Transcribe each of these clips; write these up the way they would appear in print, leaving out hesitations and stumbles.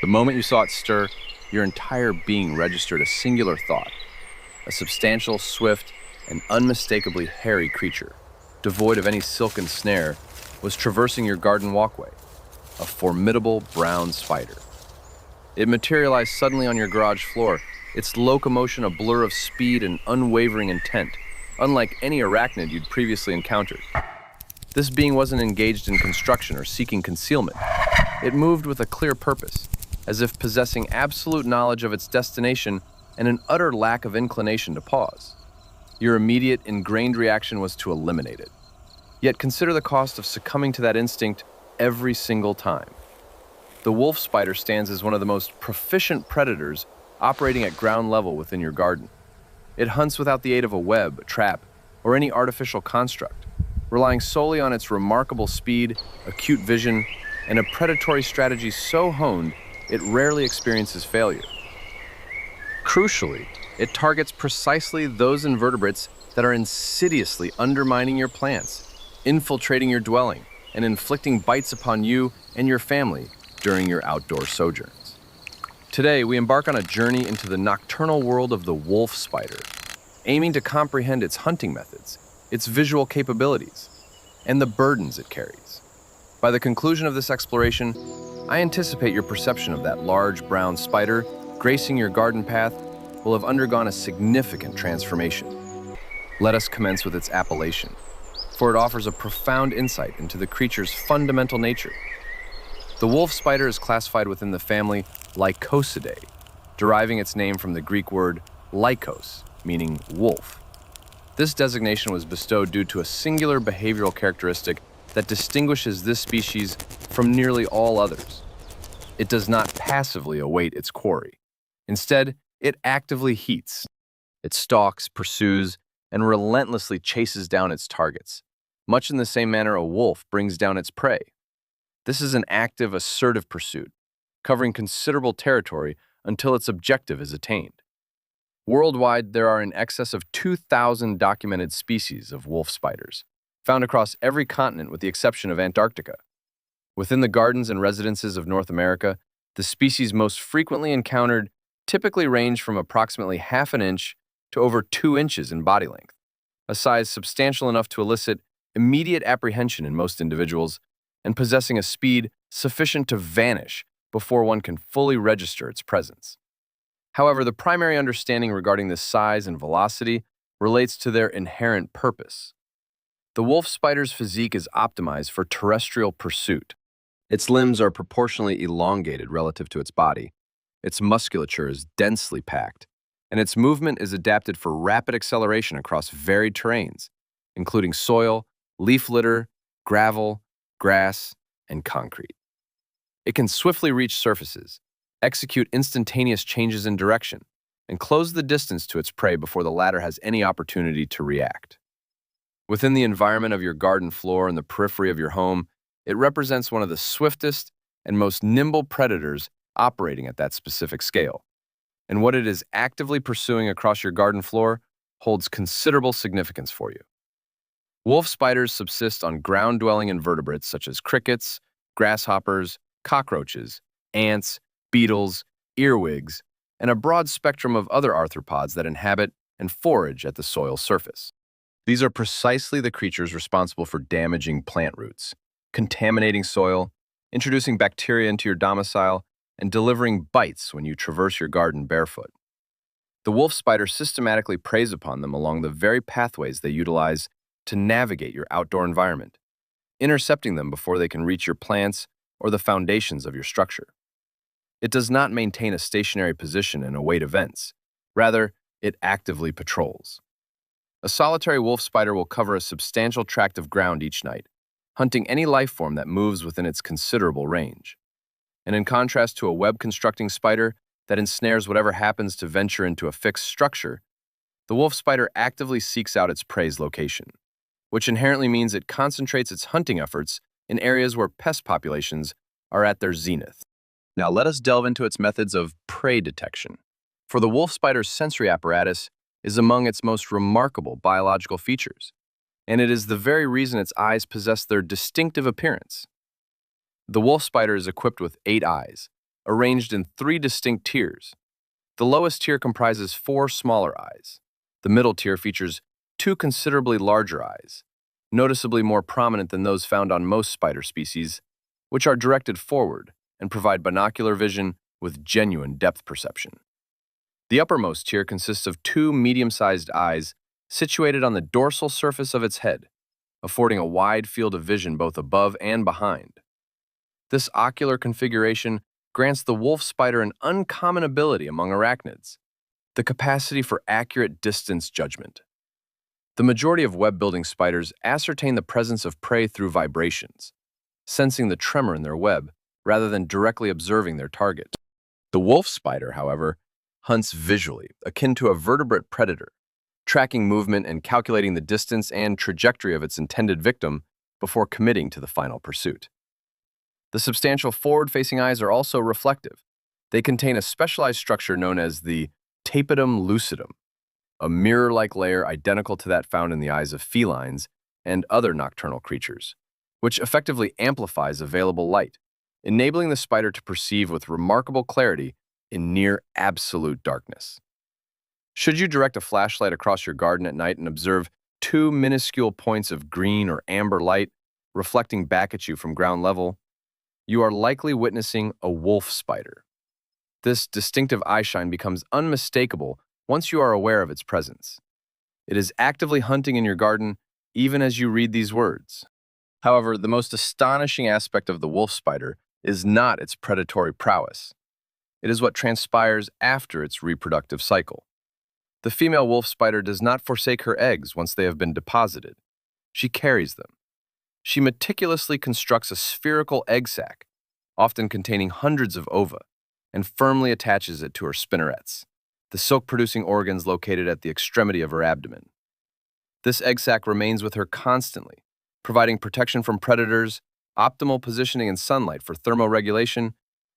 The moment you saw it stir, your entire being registered a singular thought. A substantial, swift, and unmistakably hairy creature, devoid of any silken snare, was traversing your garden walkway. A formidable brown spider. It materialized suddenly on your garage floor, its locomotion a blur of speed and unwavering intent, unlike any arachnid you'd previously encountered. This being wasn't engaged in construction or seeking concealment. It moved with a clear purpose, as if possessing absolute knowledge of its destination and an utter lack of inclination to pause. Your immediate, ingrained reaction was to eliminate it. Yet consider the cost of succumbing to that instinct every single time. The wolf spider stands as one of the most proficient predators operating at ground level within your garden. It hunts without the aid of a web, a trap, or any artificial construct, relying solely on its remarkable speed, acute vision, and a predatory strategy so honed it rarely experiences failure. Crucially, it targets precisely those invertebrates that are insidiously undermining your plants, infiltrating your dwelling, and inflicting bites upon you and your family during your outdoor sojourns. Today, we embark on a journey into the nocturnal world of the wolf spider, aiming to comprehend its hunting methods, its visual capabilities, and the burdens it carries. By the conclusion of this exploration, I anticipate your perception of that large brown spider gracing your garden path will have undergone a significant transformation. Let us commence with its appellation, for it offers a profound insight into the creature's fundamental nature. The wolf spider is classified within the family Lycosidae, deriving its name from the Greek word lykos, meaning wolf. This designation was bestowed due to a singular behavioral characteristic that distinguishes this species from nearly all others. It does not passively await its quarry. Instead, it actively heats. It stalks, pursues, and relentlessly chases down its targets, much in the same manner a wolf brings down its prey. This is an active, assertive pursuit, covering considerable territory until its objective is attained. Worldwide, there are in excess of 2,000 documented species of wolf spiders, found across every continent with the exception of Antarctica. Within the gardens and residences of North America, the species most frequently encountered typically range from approximately half an inch to over 2 inches in body length, a size substantial enough to elicit immediate apprehension in most individuals and possessing a speed sufficient to vanish before one can fully register its presence. However, the primary understanding regarding this size and velocity relates to their inherent purpose. The wolf spider's physique is optimized for terrestrial pursuit. Its limbs are proportionally elongated relative to its body. Its musculature is densely packed, and its movement is adapted for rapid acceleration across varied terrains, including soil, leaf litter, gravel, grass, and concrete. It can swiftly reach surfaces, execute instantaneous changes in direction, and close the distance to its prey before the latter has any opportunity to react. Within the environment of your garden floor and the periphery of your home, it represents one of the swiftest and most nimble predators operating at that specific scale. And what it is actively pursuing across your garden floor holds considerable significance for you. Wolf spiders subsist on ground-dwelling invertebrates such as crickets, grasshoppers, cockroaches, ants, beetles, earwigs, and a broad spectrum of other arthropods that inhabit and forage at the soil surface. These are precisely the creatures responsible for damaging plant roots, contaminating soil, introducing bacteria into your domicile, and delivering bites when you traverse your garden barefoot. The wolf spider systematically preys upon them along the very pathways they utilize to navigate your outdoor environment, intercepting them before they can reach your plants or the foundations of your structure. It does not maintain a stationary position and await events. Rather, it actively patrols. A solitary wolf spider will cover a substantial tract of ground each night, hunting any life form that moves within its considerable range. And in contrast to a web-constructing spider that ensnares whatever happens to venture into a fixed structure, the wolf spider actively seeks out its prey's location, which inherently means it concentrates its hunting efforts in areas where pest populations are at their zenith. Now let us delve into its methods of prey detection. For the wolf spider's sensory apparatus is among its most remarkable biological features, and it is the very reason its eyes possess their distinctive appearance. The wolf spider is equipped with 8 eyes, arranged in three distinct tiers. The lowest tier comprises four smaller eyes. The middle tier features two considerably larger eyes, noticeably more prominent than those found on most spider species, which are directed forward and provide binocular vision with genuine depth perception. The uppermost tier consists of two medium-sized eyes situated on the dorsal surface of its head, affording a wide field of vision both above and behind. This ocular configuration grants the wolf spider an uncommon ability among arachnids, the capacity for accurate distance judgment. The majority of web-building spiders ascertain the presence of prey through vibrations, sensing the tremor in their web rather than directly observing their target. The wolf spider, however, hunts visually, akin to a vertebrate predator, tracking movement and calculating the distance and trajectory of its intended victim before committing to the final pursuit. The substantial forward-facing eyes are also reflective. They contain a specialized structure known as the tapetum lucidum, a mirror-like layer identical to that found in the eyes of felines and other nocturnal creatures, which effectively amplifies available light, enabling the spider to perceive with remarkable clarity in near absolute darkness. Should you direct a flashlight across your garden at night and observe two minuscule points of green or amber light reflecting back at you from ground level, you are likely witnessing a wolf spider. This distinctive eyeshine becomes unmistakable once you are aware of its presence. It is actively hunting in your garden even as you read these words. However, the most astonishing aspect of the wolf spider is not its predatory prowess. It is what transpires after its reproductive cycle. The female wolf spider does not forsake her eggs once they have been deposited. She carries them. She meticulously constructs a spherical egg sac, often containing hundreds of ova, and firmly attaches it to her spinnerets, the silk-producing organs located at the extremity of her abdomen. This egg sac remains with her constantly, providing protection from predators, optimal positioning in sunlight for thermoregulation,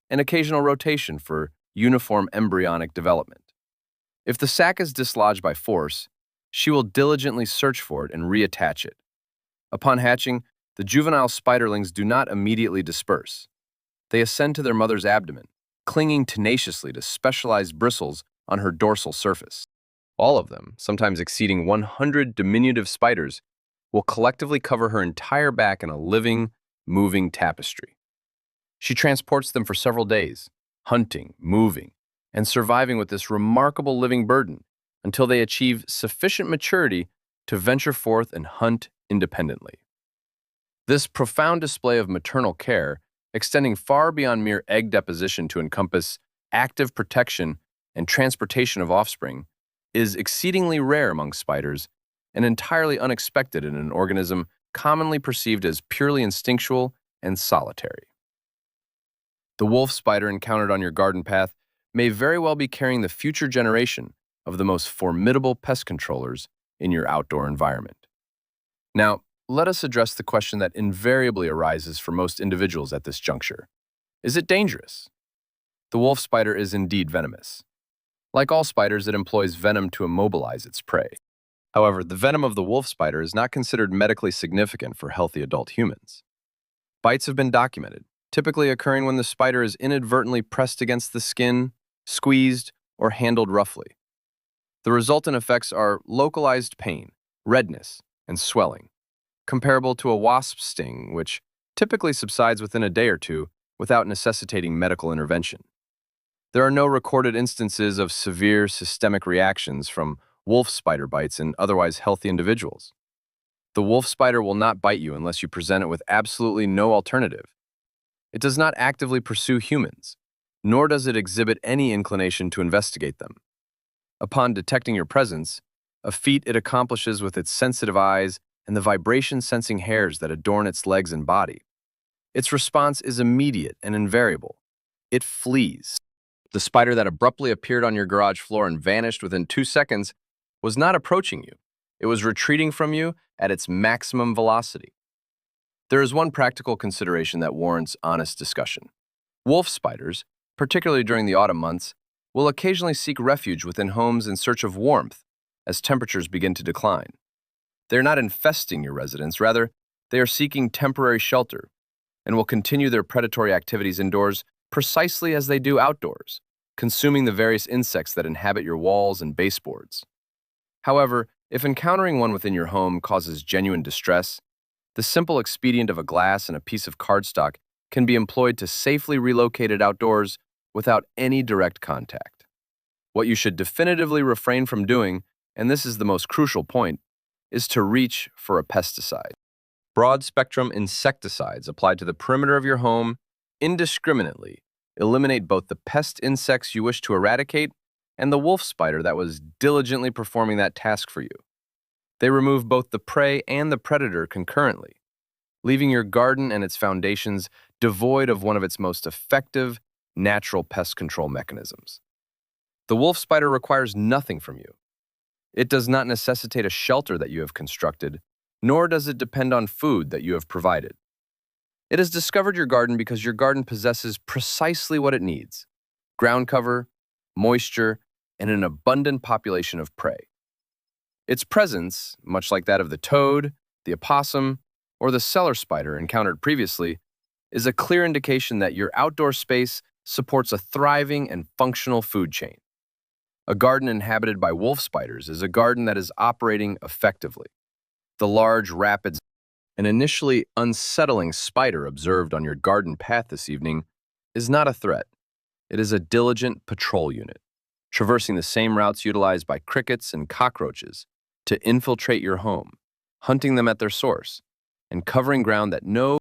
and occasional rotation for uniform embryonic development. If the sac is dislodged by force, she will diligently search for it and reattach it. Upon hatching, the juvenile spiderlings do not immediately disperse. They ascend to their mother's abdomen, clinging tenaciously to specialized bristles on her dorsal surface. All of them, sometimes exceeding 100 diminutive spiders, will collectively cover her entire back in a living, moving tapestry. She transports them for several days, hunting, moving, and surviving with this remarkable living burden until they achieve sufficient maturity to venture forth and hunt independently. This profound display of maternal care, extending far beyond mere egg deposition to encompass active protection and transportation of offspring, is exceedingly rare among spiders and entirely unexpected in an organism commonly perceived as purely instinctual and solitary. The wolf spider encountered on your garden path may very well be carrying the future generation of the most formidable pest controllers in your outdoor environment. Now, let us address the question that invariably arises for most individuals at this juncture. Is it dangerous? The wolf spider is indeed venomous. Like all spiders, it employs venom to immobilize its prey. However, the venom of the wolf spider is not considered medically significant for healthy adult humans. Bites have been documented, typically occurring when the spider is inadvertently pressed against the skin, squeezed, or handled roughly. The resultant effects are localized pain, redness, and swelling, comparable to a wasp sting, which typically subsides within a day or two without necessitating medical intervention. There are no recorded instances of severe systemic reactions from wolf spider bites in otherwise healthy individuals. The wolf spider will not bite you unless you present it with absolutely no alternative. It does not actively pursue humans, nor does it exhibit any inclination to investigate them. Upon detecting your presence, a feat it accomplishes with its sensitive eyes and the vibration-sensing hairs that adorn its legs and body. Its response is immediate and invariable. It flees. The spider that abruptly appeared on your garage floor and vanished within 2 seconds was not approaching you. It was retreating from you at its maximum velocity. There is one practical consideration that warrants honest discussion. Wolf spiders, particularly during the autumn months, will occasionally seek refuge within homes in search of warmth as temperatures begin to decline. They are not infesting your residence, rather, they are seeking temporary shelter and will continue their predatory activities indoors precisely as they do outdoors, consuming the various insects that inhabit your walls and baseboards. However, if encountering one within your home causes genuine distress, the simple expedient of a glass and a piece of cardstock can be employed to safely relocate it outdoors without any direct contact. What you should definitively refrain from doing, and this is the most crucial point, is to reach for a pesticide. Broad-spectrum insecticides applied to the perimeter of your home indiscriminately eliminate both the pest insects you wish to eradicate and the wolf spider that was diligently performing that task for you. They remove both the prey and the predator concurrently, leaving your garden and its foundations devoid of one of its most effective natural pest control mechanisms. The wolf spider requires nothing from you. It does not necessitate a shelter that you have constructed, nor does it depend on food that you have provided. It has discovered your garden because your garden possesses precisely what it needs: ground cover, moisture, and an abundant population of prey. Its presence, much like that of the toad, the opossum, or the cellar spider encountered previously, is a clear indication that your outdoor space supports a thriving and functional food chain. A garden inhabited by wolf spiders is a garden that is operating effectively. The large, rapid, and initially unsettling spider observed on your garden path this evening is not a threat. It is a diligent patrol unit, traversing the same routes utilized by crickets and cockroaches to infiltrate your home, hunting them at their source, and covering ground that no